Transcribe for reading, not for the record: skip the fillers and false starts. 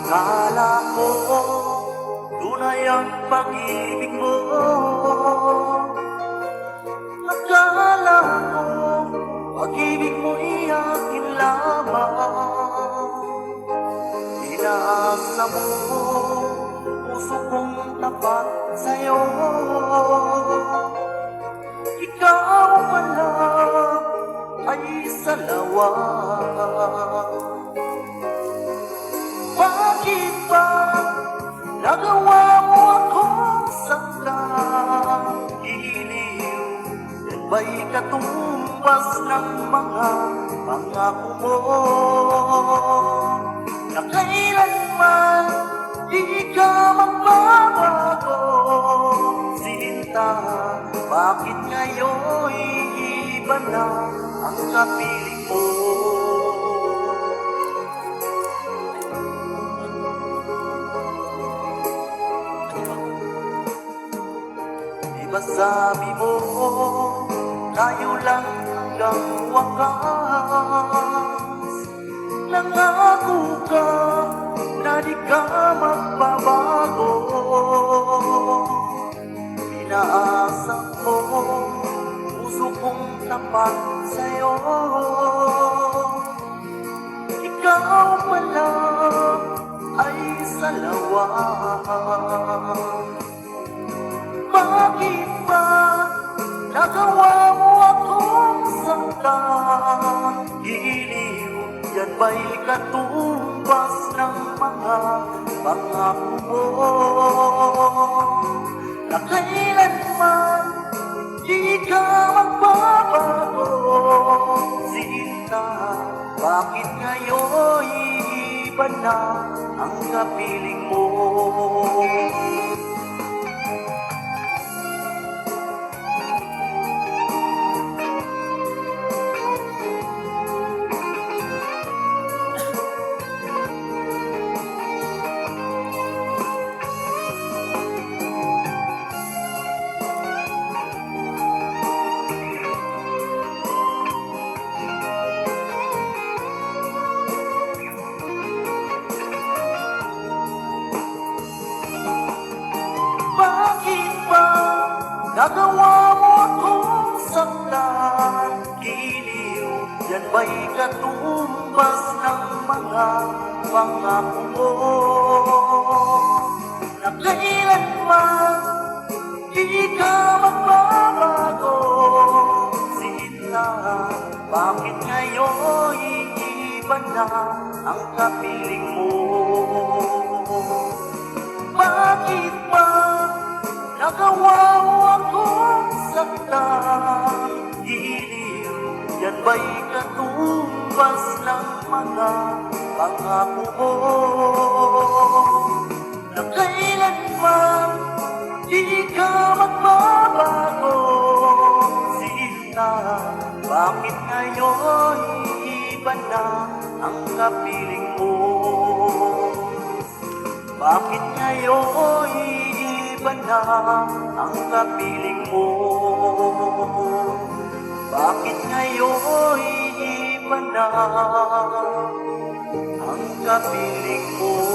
Akala ko tunay ang pag-ibig mo. Akala ko pag-ibig mo'y akin lamang. Inaasa mo puso kong tapat sa'yo. Ikaw pala ay salawa. Bakit ba nagawa mo akong saktan? Giliw, yan ba'y katumbas ng mga pangako mo? Na kailanman di ka magbabago. Sinta, bakit ngayon iba na ang kapiling mo? Sabi mo, tayo lang hanggang wakas. Nangako ka na di ka magbabago. Inaasa mo, puso kong tapat sa'yo. Ikaw pala ay salawa. Bakit ba nagawa mo akong saktan? Giliw, yan ba'y katumbas ng mga pangako mo? Na kailanman di ka magbabago. Sinta, bakit ngayon iba na ang kapiling mo? Nagawa mo akong saktan, giliw, yan ba'y katumbas ng mga pangako mo? Na kailanman di ka magbabago. Sinta, bakit ngayon iiba na ang kapiling mo? Bakit ba nagawa mo akong saktan? Giliw, yan ba'y katumbas ng mga pangako mo? Na kailanman di ka magbabago. Sinta, bakit ngayon iba na ang kapiling mo? Bakit ngayon iba na ang kapiling mo? Bakit ngayon iba na ang kapiling mo?